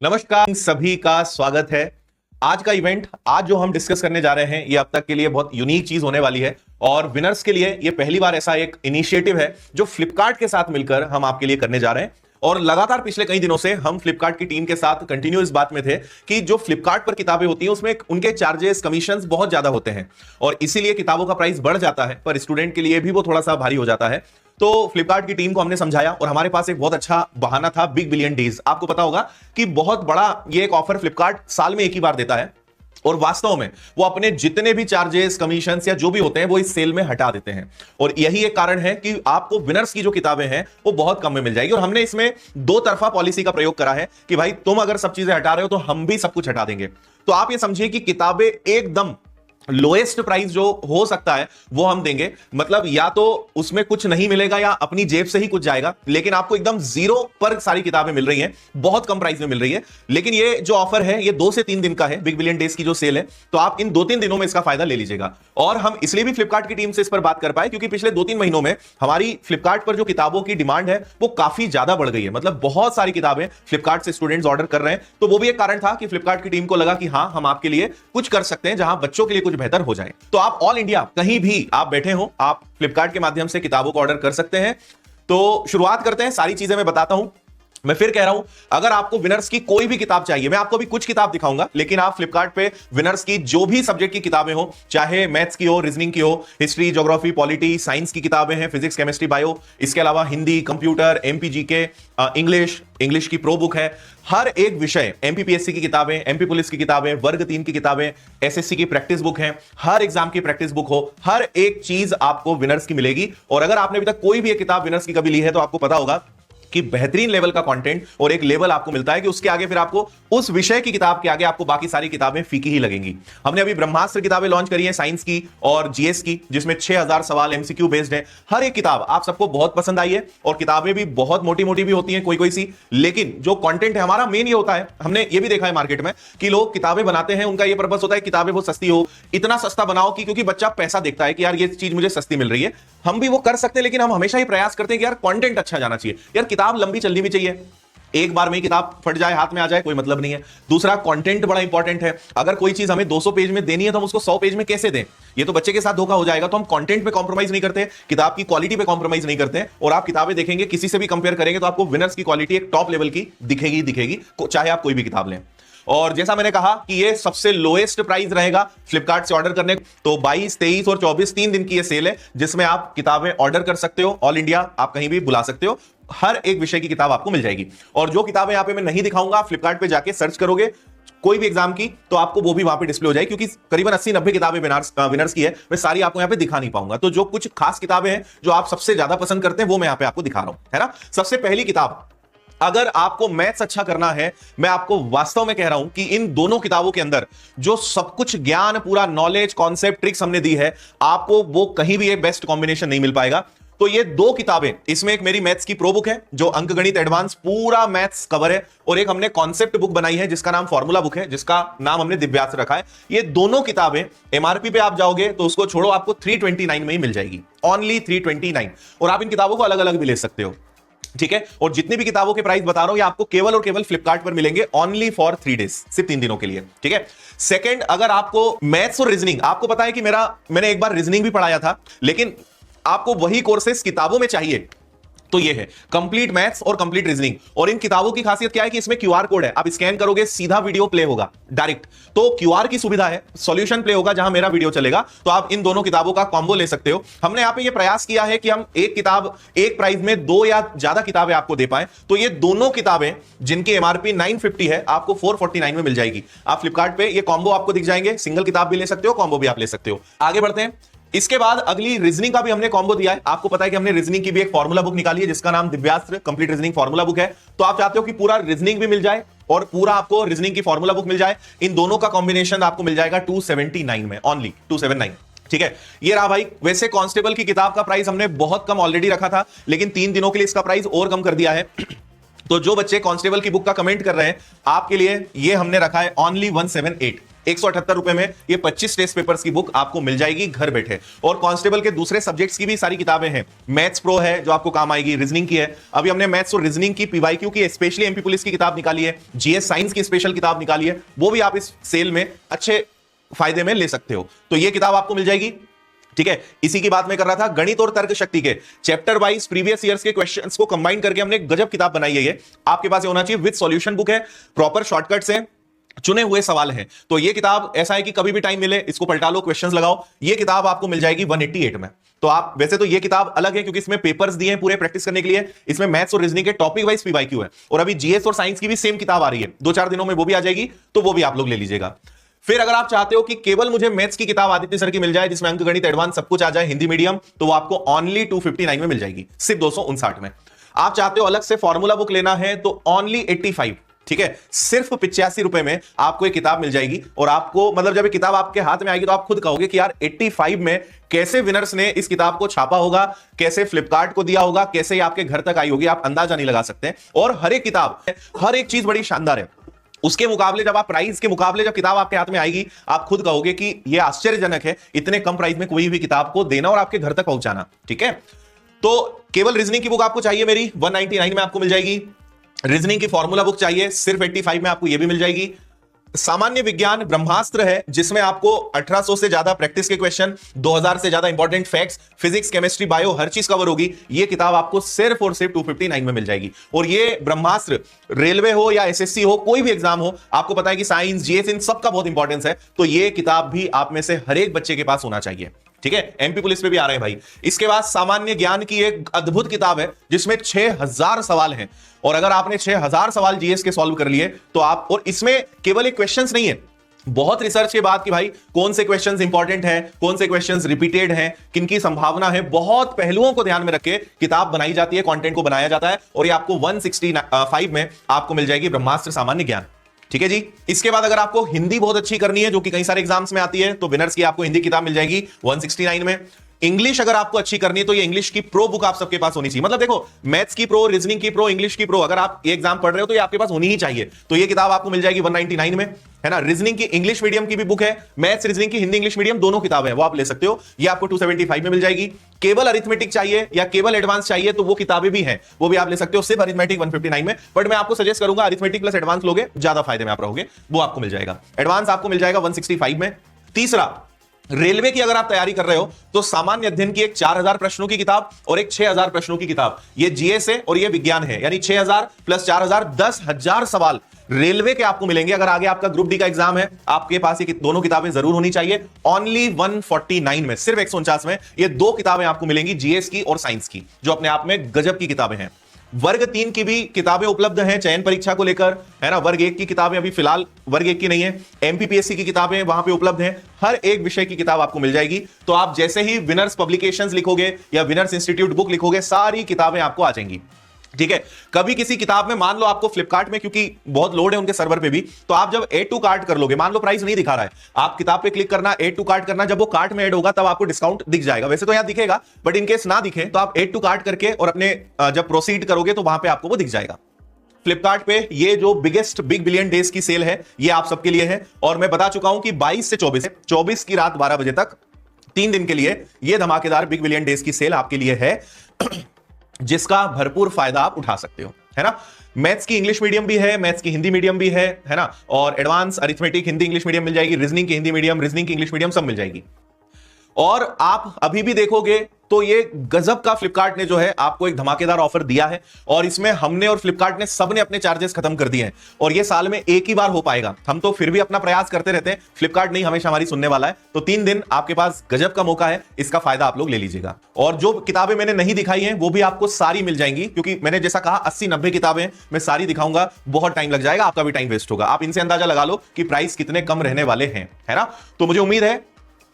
नमस्कार, सभी का स्वागत है। आज का इवेंट, आज जो हम डिस्कस करने जा रहे हैं, ये अब तक के लिए बहुत यूनिक चीज होने वाली है और विनर्स के लिए ये पहली बार ऐसा एक इनिशिएटिव है जो फ्लिपकार्ट के साथ मिलकर हम आपके लिए करने जा रहे हैं। और लगातार पिछले कई दिनों से हम फ्लिपकार्ट की टीम के साथ कंटिन्यू इस बात में थे कि जो फ्लिपकार्ट पर किताबें होती हैं उसमें उनके चार्जेस, कमीशंस बहुत ज्यादा होते हैं और इसीलिए किताबों का प्राइस बढ़ जाता है, पर स्टूडेंट के लिए भी वो थोड़ा सा भारी हो जाता है। तो फ्लिपकार्ट की टीम को हमने समझाया और हमारे पास एक बहुत अच्छा बहाना था, बिग बिलियन डेज। आपको पता होगा कि बहुत बड़ा ये एक ऑफर फ्लिपकार्ट साल में एक ही बार देता है और वास्तव में वो अपने जितने भी चार्जेस, कमीशंस या जो भी होते हैं वो इस सेल में हटा देते हैं। और यही एक कारण है कि आपको विनर्स की जो किताबें हैं वो बहुत कम में मिल जाएगी। और हमने इसमें दो तरफा पॉलिसी का प्रयोग करा है कि भाई तुम अगर सब चीजें हटा रहे हो तो हम भी सब कुछ हटा देंगे। तो आप ये समझिए कि किताबें एकदम लोएस्ट प्राइस जो हो सकता है वो हम देंगे। मतलब या तो उसमें कुछ नहीं मिलेगा या अपनी जेब से ही कुछ जाएगा, लेकिन आपको एकदम जीरो पर सारी किताबें मिल रही हैं, बहुत कम प्राइस में मिल रही है। लेकिन ये जो ऑफर है ये 2 से 3 दिन का है, बिग बिलियन डेज की जो सेल है, तो आप इन 2-3 दिनों में इसका फायदा ले लीजिएगा। और हम इसलिए भी फ्लिपकार्ट की टीम से इस पर बात कर पाए क्योंकि पिछले 2-3 महीनों में हमारी फ्लिपकार्ट पर जो किताबों की डिमांड है वो काफी ज्यादा बढ़ गई है। मतलब बहुत सारी किताबें फ्लिपकार्ट से स्टूडेंट्स ऑर्डर कर रहे हैं। तो वो भी एक कारण था कि फ्लिपकार्ट की टीम को लगा कि हाँ, हम आपके लिए कुछ कर सकते हैं जहां बच्चों के लिए कुछ बेहतर हो जाए। तो आप ऑल इंडिया कहीं भी आप बैठे हो, आप फ्लिपकार्ट के माध्यम से किताबों को ऑर्डर कर सकते हैं। तो शुरुआत करते हैं, सारी चीजें मैं बताता हूं। मैं फिर कह रहा हूं, अगर आपको विनर्स की कोई भी किताब चाहिए, मैं आपको भी कुछ किताब दिखाऊंगा, लेकिन आप फ्लिपकार्ट पे विनर्स की जो भी सब्जेक्ट की किताबें हो, चाहे मैथ्स की हो, रीजनिंग की हो, हिस्ट्री, ज्योग्राफी, पॉलिटी, साइंस की किताबें हैं, फिजिक्स, केमिस्ट्री, बायो, इसके अलावा हिंदी, कंप्यूटर, एमपीजीके, इंग्लिश की प्रो बुक है। हर एक विषय, एमपीपीएससी की किताबें, एमपी पुलिस की किताबें, वर्ग 3 की किताबें, एसएससी की प्रैक्टिस बुक है, हर एग्जाम की प्रैक्टिस बुक हो, हर एक चीज आपको विनर्स की मिलेगी। और अगर आपने अभी तक कोई भी एक किताब विनर्स की कभी ली है तो आपको पता होगा कि बेहतरीन लेवल का कंटेंट और एक लेवल आपको मिलता है कि उसके आगे फिर आपको उस विषय की किताब के आगे आपको बाकी सारी किताबें फीकी ही लगेंगी। हमने अभी ब्रह्मास्त्र किताबें लॉन्च करी है, साइंस की और जीएस की, जिसमें 6000 सवाल एमसीक्यू बेस्ड है। हर एक किताब आप सबको बहुत पसंद आई है और किताबें भी बहुत मोटी मोटी भी होती हैं कोई कोई सी, लेकिन जो कंटेंट है हमारा मेन ये होता है, हमने ये भी देखा है मार्केट में कि लोग किताबें बनाते हैं, उनका ये पर्पस होता है किताबें वो सस्ती हो, इतना सस्ता बनाओ कि क्योंकि बच्चा पैसा देखता है कि यार ये चीज मुझे सस्ती मिल रही है। हम भी वो कर सकते हैं, लेकिन हम हमेशा ही प्रयास करते हैं कि यार कंटेंट अच्छा जाना चाहिए, यार किताब लंबी चलनी भी चाहिए। एक बार में ही किताब फट जाए, हाथ में आ जाए, कोई मतलब नहीं है। दूसरा, कंटेंट बड़ा इंपॉर्टेंट है। अगर कोई चीज हमें 200 पेज में देनी है तो हम उसको 100 पेज में कैसे दें? ये तो बच्चे के साथ धोखा हो जाएगा। तो हम कंटेंट पे कॉम्प्रोमाइज नहीं करते, किताब की क्वालिटी पे कॉम्प्रोमाइज नहीं करते। और आप किताबें देखेंगे, किसी से भी कंपेयर करेंगे तो आपको विनर्स की क्वालिटी एक टॉप लेवल की दिखेगी, चाहे आप कोई भी किताब लें। और जैसा मैंने कहा कि ये सबसे लोएस्ट प्राइस रहेगा फ्लिपकार्ट से ऑर्डर करने। तो 22, 23 और 24 3 दिन की ये सेल है जिसमें आप किताबें ऑर्डर कर सकते हो। ऑल इंडिया आप कहीं भी बुला सकते हो, हर एक विषय की किताब आपको मिल जाएगी। और जो किताबें यहां पे मैं नहीं दिखाऊंगा, फ्लिपकार्ट पे जाके सर्च करोगे कोई भी एग्जाम की तो आपको वो भी वहां पे डिस्प्ले हो जाएगी, क्योंकि करीबन 80-90 किताबें विनर्स की है, मैं सारी आपको यहां पे दिखा नहीं पाऊंगा। तो जो कुछ खास किताबें हैं जो आप सबसे ज्यादा पसंद करते हैं वो मैं यहां पे आपको दिखा रहा हूं, है ना। सबसे पहली किताब, अगर आपको मैथ्स अच्छा करना है, मैं आपको वास्तव में कह रहा हूं कि इन दोनों किताबों के अंदर जो सब कुछ ज्ञान, पूरा नॉलेज, कॉन्सेप्ट, ट्रिक्स हमने दी है, आपको वो कहीं भी एक बेस्ट कॉम्बिनेशन नहीं मिल पाएगा। तो ये 2 किताबें, इसमें एक मेरी मैथ्स की प्रो बुक है जो अंकगणित एडवांस पूरा मैथ्स कवर है, और एक हमने कॉन्सेप्ट बुक बनाई है जिसका नाम फॉर्मूला बुक है, जिसका नाम हमने दिव्यास्त्र रखा है। ये दोनों किताबें एमआरपी पे आप जाओगे तो उसको छोड़ो, आपको 329 में ही मिल जाएगी, ओनली 329। और आप इन किताबों को अलग अलग भी ले सकते हो, ठीक है। और जितनी भी किताबों के प्राइस बता रहा हूं ये आपको केवल और केवल फ्लिपकार्ट पर मिलेंगे, ओनली फॉर 3 डेज, सिर्फ 3 दिनों के लिए, ठीक है। सेकंड, अगर आपको मैथ्स और रीजनिंग, आपको पता है कि मैंने एक बार रीजनिंग भी पढ़ाया था, लेकिन आपको वही कोर्सेस किताबों में चाहिए तो ये है कंप्लीट मैथ्स और कंप्लीट रीजनिंग। और इन किताबों की खासियत क्या है कि इसमें क्यूआर कोड है, आप स्कैन करोगे सीधा वीडियो प्ले होगा डायरेक्ट। तो क्यूआर की सुविधा है, सॉल्यूशन प्ले होगा जहां मेरा वीडियो चलेगा, तो आप इन दोनों किताबों का कॉम्बो ले सकते हो। हमने यहां पे ये प्रयास किया है कि हम एक किताब एक प्राइस में 2 या ज्यादा किताबें आपको दे पाए। तो ये दोनों किताबें जिनकी एमआरपी 950 है आपको 449 में मिल जाएगी। आप फ्लिपकार्ट पे ये कॉम्बो आपको दिख जाएंगे, सिंगल किताब भी ले सकते हो, कॉम्बो भी आप ले सकते हो। आगे बढ़ते हैं। इसके बाद अगली रीजनिंग का भी हमने कॉम्बो दिया है। आपको पता है कि हमने रीजनिंग की भी एक फॉर्मूला बुक निकाली है जिसका नाम Divyastra complete reasoning formula book है। तो आप चाहते हो कि पूरा रीजनिंग भी मिल जाए और पूरा आपको रीजनिंग की फॉर्मूला बुक मिल जाए, इन दोनों का कॉम्बिनेशन आपको मिल जाएगा 279 में, ओनली 279, ठीक है। ये रहा भाई। वैसे कांस्टेबल की किताब का प्राइस हमने बहुत कम ऑलरेडी रखा था, लेकिन 3 दिनों के लिए इसका प्राइस और कम कर दिया है। तो जो बच्चे कांस्टेबल की बुक का कमेंट कर रहे हैं, आपके लिए ये हमने रखा है ओनली 178, 178 में ये 25 टेस्ट पेपर्स की बुक आपको मिल जाएगी घर बैठे। और कांस्टेबल के दूसरे सब्जेक्ट्स की भी सारी किताबें हैं। मैथ्स प्रो है जो आपको काम आएगी, रीजनिंग की है, अभी हमने मैथ्स और रीजनिंग की पीवाईक्यू की स्पेशली एमपी पुलिस की किताब निकाली है, जीएस साइंस की स्पेशल किताब निकाली है, वो भी आप इस सेल में अच्छे फायदे में ले सकते हो। तो ये किताब आपको मिल जाएगी। ठीक है, इसी की बात मैं कर रहा था। गणित और तर्क शक्ति के चैप्टर वाइज प्रीवियस ईयर्स के क्वेश्चंस को कंबाइन करके हमने एक गजब किताब बनाई है। ये आपके पास होना चाहिए, विद सॉल्यूशन बुक है, प्रॉपर शॉर्टकट्स हैं, चुने हुए सवाल हैं। तो ये किताब ऐसा है कि कभी भी टाइम मिले इसको पलटा लो, क्वेश्चंस लगाओ। ये किताब आपको मिल जाएगी 188 में। तो आप वैसे तो ये किताब अलग है क्योंकि इसमें पेपर्स दिए हैं पूरे प्रैक्टिस करने के लिए, इसमें मैथ्स और रीजनिंग के टॉपिक वाइज पीवाईक्यू है, और अभी जीएस और साइंस की भी सेम किताब आ रही है, 2-4 दिनों में वो भी आ जाएगी, तो वो भी आप लोग ले लीजिएगा। फिर अगर आप चाहते हो कि केवल मुझे मैथ्स की किताब आदित्य सर की मिल जाए जिसमें अंकगणित एडवांस सब कुछ आ जाए हिंदी मीडियम, तो वो आपको ओनली 259 में मिल जाएगी, सिर्फ 259 में। आप चाहते हो अलग से फॉर्मूला बुक लेना है तो ओनली 85, ठीक है, सिर्फ 85 रुपए में आपको एक किताब मिल जाएगी। और आपको मतलब जब ये किताब आपके हाथ में आएगी तो आप खुद कहोगे कि यार 85 में कैसे विनर्स ने इस किताब को छापा होगा, कैसे फ्लिपकार्ट को दिया होगा, कैसे ये आपके घर तक आई होगी, आप अंदाजा नहीं लगा सकते। और हर एक किताब, हर एक चीज बड़ी शानदार है। उसके मुकाबले जब आप प्राइस के मुकाबले जब किताब आपके हाथ में आएगी, आप खुद कहोगे कि यह आश्चर्यजनक है इतने कम प्राइस में कोई भी किताब को देना और आपके घर तक पहुंचाना। ठीक है, तो केवल रीजनिंग की बुक आपको चाहिए मेरी 199 में आपको मिल जाएगी। रीजनिंग की फॉर्मूला बुक चाहिए सिर्फ 85 में आपको यह भी मिल जाएगी। सामान्य विज्ञान ब्रह्मास्त्र है जिसमें आपको 1800 से ज्यादा प्रैक्टिस के क्वेश्चन, 2000 से ज्यादा important facts, physics, chemistry, bio हर चीज कवर होगी। ये किताब आपको सिर्फ और सिर्फ 259 में मिल जाएगी। और ये ब्रह्मास्त्र रेलवे हो या एसएससी हो, कोई भी एग्जाम हो, आपको पता है कि साइंस, जीएस, इन सबका बहुत इंपॉर्टेंस है, तो ये किताब भी आप में से हर एक बच्चे के पास होना चाहिए। ठीक है, एमपी पुलिस पे भी आ रहे हैं भाई। इसके बाद सामान्य ज्ञान की एक अद्भुत किताब है जिसमें 6000 सवाल हैं, और अगर आपने 6000 सवाल जीएस के सॉल्व कर लिए तो आप, और इसमें केवल एक क्वेश्चंस नहीं है, बहुत रिसर्च के बाद कि भाई कौन से क्वेश्चंस इंपॉर्टेंट हैं, कौन से क्वेश्चंस रिपीटेड हैं, किनकी संभावना है, बहुत पहलुओं को ध्यान में रख के किताब बनाई जाती है, कंटेंट को बनाया जाता है। और ये आपको 165 में आपको मिल जाएगी ब्रह्मास्त्र सामान्य ज्ञान। ठीक है जी। इसके बाद अगर आपको हिंदी बहुत अच्छी करनी है जो कि कई सारे एग्जाम्स में आती है, तो विनर्स की आपको हिंदी किताब मिल जाएगी 169 में। इंग्लिश अगर आपको अच्छी करनी है तो ये इंग्लिश की प्रो बुक आप सबके पास होनी चाहिए। मतलब देखो, मैथ्स की प्रो, रीजनिंग की प्रो, इंग्लिश की प्रो, अगर आप ये एग्जाम पढ़ रहे हो तो ये आपके पास होनी ही चाहिए। तो ये किताब आपको मिल जाएगी 199 में, है ना। रीजनिंग की इंग्लिश मीडियम की भी बुक है, मैथ्स रीजनिंग की हिंदी इंग्लिश मीडियम दोनों किताबें हैं, वो आप ले सकते हो, ये आपको 275 में मिल जाएगी। केवल अरिथमेटिक चाहिए या केवल एडवांस चाहिए तो वो किताबें भी हैं, वो भी आप ले सकते हो, सिर्फ अरिथमेटिक 159 में। बट मैं आपको सजेस्ट करूंगा अरिथमेटिक प्लस एडवांस लोगे, ज्यादा फायदे में आप रहोगे, वो आपको मिल जाएगा। एडवांस आपको मिल जाएगा 165 में। तीसरा, रेलवे की अगर आप तैयारी कर रहे हो तो सामान्य अध्ययन की एक 4000 प्रश्नों की किताब और एक 6000 प्रश्नों की किताब, ये जीएस है और ये विज्ञान है, यानी 6000 प्लस 4000 10,000 सवाल रेलवे के आपको मिलेंगे। अगर आगे आपका ग्रुप डी का एग्जाम है, आपके पास ये दोनों किताबें जरूर होनी चाहिए। ओनली 149 में, सिर्फ 149 में ये दो किताबें आपको मिलेंगी, जीएस की और साइंस की, जो अपने आप में गजब की किताबें हैं। वर्ग 3 की भी किताबें उपलब्ध हैं चयन परीक्षा को लेकर, है ना। वर्ग 1 की किताबें अभी फिलहाल वर्ग 1 की नहीं है, एमपीपीएससी की किताबें वहां पे उपलब्ध हैं, हर एक विषय की किताब आपको मिल जाएगी। तो आप जैसे ही विनर्स पब्लिकेशंस लिखोगे या विनर्स इंस्टीट्यूट बुक लिखोगे, सारी किताबें आपको आ जाएंगी। ठीक है, कभी किसी किताब में मान लो आपको फ्लिपकार्ट में, क्योंकि बहुत लोड है उनके सर्वर पे भी, तो आप जब ऐड टू कार्ट कर लोगे, मान लो प्राइस नहीं दिखा रहा है, आप किताब पे क्लिक करना, ऐड टू कार्ट करना, जब वो कार्ट में ऐड होगा तब आपको डिस्काउंट दिख जाएगा। वैसे तो यहां दिखेगा, बट इन केस ना दिखे तो आप ऐड टू कार्ट करके और अपने जब प्रोसीड करोगे तो वहां पे आपको वो दिख जाएगा। फ्लिपकार्ट पे ये जो बिगेस्ट बिग बिलियन डेज की सेल है, ये आप सबके लिए है। और मैं बता चुका हूं कि 22 से 24 की रात 12 बजे तक 3 दिन के लिए ये धमाकेदार बिग बिलियन डेज की सेल आपके लिए है, जिसका भरपूर फायदा आप उठा सकते हो, है ना। मैथ्स की इंग्लिश मीडियम भी है, मैथ्स की हिंदी मीडियम भी है ना। और advance arithmetic Hindi English medium मिल जाएगी, रीजनिंग की हिंदी मीडियम, रीजनिंग की इंग्लिश मीडियम सब मिल जाएगी। और आप अभी भी देखोगे तो ये गजब का फ्लिपकार्ट ने जो है आपको एक धमाकेदार ऑफर दिया है, और इसमें हमने और फ्लिपकार्ट ने सबने अपने चार्जेस खत्म कर दिए हैं, और ये साल में एक ही बार हो पाएगा। हम तो फिर भी अपना प्रयास करते रहते हैं, फ्लिपकार्ट नहीं हमेशा हमारी सुनने वाला है। तो 3 दिन आपके पास गजब का मौका है, इसका फायदा आप लोग ले लीजिएगा। और जो किताबें मैंने नहीं दिखाई हैं वो भी आपको सारी मिल जाएंगी, क्योंकि मैंने जैसा कहा 80-90 किताबें मैं सारी दिखाऊंगा, बहुत टाइम लग जाएगा, आपका भी टाइम वेस्ट होगा। आप इनसे अंदाजा लगा लो कि प्राइस कितने कम रहने वाले हैं, है ना। तो मुझे उम्मीद है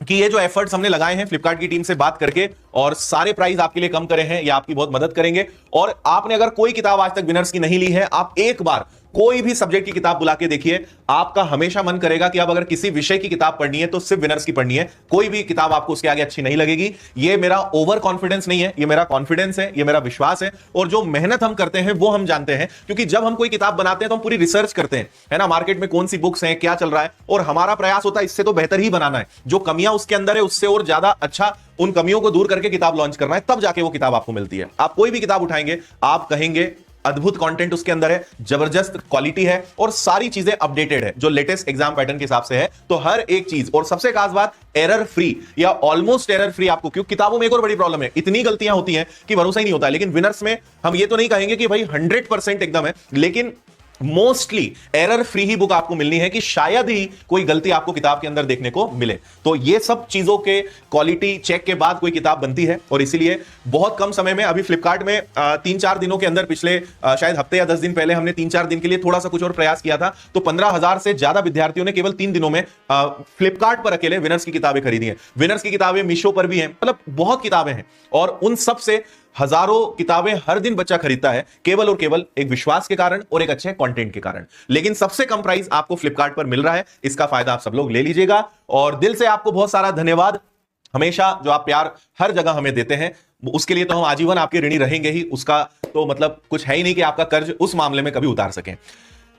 कि ये जो एफर्ट्स हमने लगाए हैं फ्लिपकार्ट की टीम से बात करके और सारे प्राइस आपके लिए कम करे हैं, ये आपकी बहुत मदद करेंगे। और आपने अगर कोई किताब आज तक विनर्स की नहीं ली है, आप एक बार कोई भी सब्जेक्ट की किताब बुला के देखिए, आपका हमेशा मन करेगा कि अब अगर किसी विषय की किताब पढ़नी है तो सिर्फ विनर्स की पढ़नी है, कोई भी किताब आपको उसके आगे अच्छी नहीं लगेगी। ये मेरा ओवर कॉन्फिडेंस नहीं है, ये मेरा कॉन्फिडेंस है, ये मेरा विश्वास है, और जो मेहनत हम करते हैं वो हम जानते हैं। क्योंकि जब हम कोई किताब बनाते हैं तो हम पूरी रिसर्च करते हैं, है ना, मार्केट में कौन सी बुक्स हैं, क्या चल रहा है, और हमारा प्रयास होता है इससे तो बेहतर ही बनाना है, जो कमियां उसके अंदर है उससे और ज्यादा अच्छा उन कमियों को दूर करके किताब लॉन्च करना है, तब जाके वो किताब आपको मिलती है। आप कोई भी किताब उठाएंगे, आप कहेंगे अद्भुत कंटेंट उसके अंदर है, जबरदस्त क्वालिटी है, और सारी चीजें अपडेटेड है जो लेटेस्ट एग्जाम पैटर्न के हिसाब से है। तो हर एक चीज, और सबसे खास बात, एरर फ्री या ऑलमोस्ट एरर फ्री आपको। क्योंकि किताबों में एक और बड़ी प्रॉब्लम है, इतनी गलतियां होती हैं कि भरोसा ही नहीं होता है। लेकिन विनर्स में हम ये तो नहीं कहेंगे कि भाई 100% एकदम है, लेकिन मोस्टली एरर फ्री ही बुक आपको मिलनी है, कि शायद ही कोई गलती आपको किताब के अंदर देखने को मिले। तो ये सब चीजों के क्वालिटी चेक के बाद कोई किताब बनती है, और इसीलिए बहुत कम समय में, अभी फ्लिपकार्ट में 3-4 दिनों के अंदर, पिछले शायद हफ्ते या 10 दिन पहले हमने 3-4 दिन के लिए थोड़ा सा कुछ और प्रयास किया था, तो 15,000 से ज्यादा विद्यार्थियों ने केवल 3 दिनों में फ्लिपकार्ट पर अकेले विनर्स की किताबें खरीदी हैं। विनर्स की किताबें मीशो पर भी हैं, मतलब बहुत किताबें हैं, और उन सब से हजारों किताबें हर दिन बच्चा खरीदता है, केवल और केवल एक विश्वास के कारण और एक अच्छे कंटेंट के कारण। लेकिन सबसे कम प्राइस आपको फ्लिपकार्ट पर मिल रहा है, इसका फायदा आप सब लोग ले लीजिएगा। और दिल से आपको बहुत सारा धन्यवाद, हमेशा जो आप प्यार हर जगह हमें देते हैं, उसके लिए तो हम आजीवन आपके ऋणी रहेंगे ही। उसका तो मतलब कुछ है ही नहीं कि आपका कर्ज उस मामले में कभी उतार सकें।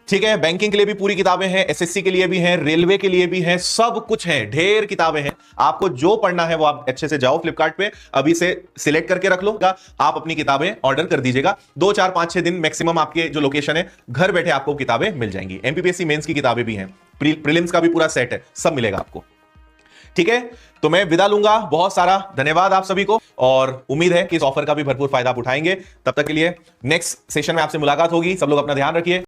ठीक है, बैंकिंग के लिए भी पूरी किताबें हैं, एसएससी के लिए भी हैं, रेलवे के लिए भी हैं, सब कुछ है, ढेर किताबें हैं। आपको जो पढ़ना है वो आप अच्छे से जाओ फ्लिपकार्ट पे, अभी से सिलेक्ट करके रख लो, आप अपनी किताबें ऑर्डर कर दीजिएगा। 2, 4, 5, 6 दिन मैक्सिमम आपके जो लोकेशन है, घर बैठे आपको किताबें मिल जाएंगी। एमपीपीएससी मेंस की किताबें भी हैं, प्रीलिम्स का भी पूरा सेट है, सब मिलेगा आपको। ठीक है, तो मैं विदा लूंगा, बहुत सारा धन्यवाद आप सभी को, और उम्मीद है कि इस ऑफर का भी भरपूर फायदा आप उठाएंगे। तब तक के लिए नेक्स्ट सेशन में आपसे मुलाकात होगी। सब लोग अपना ध्यान रखिए।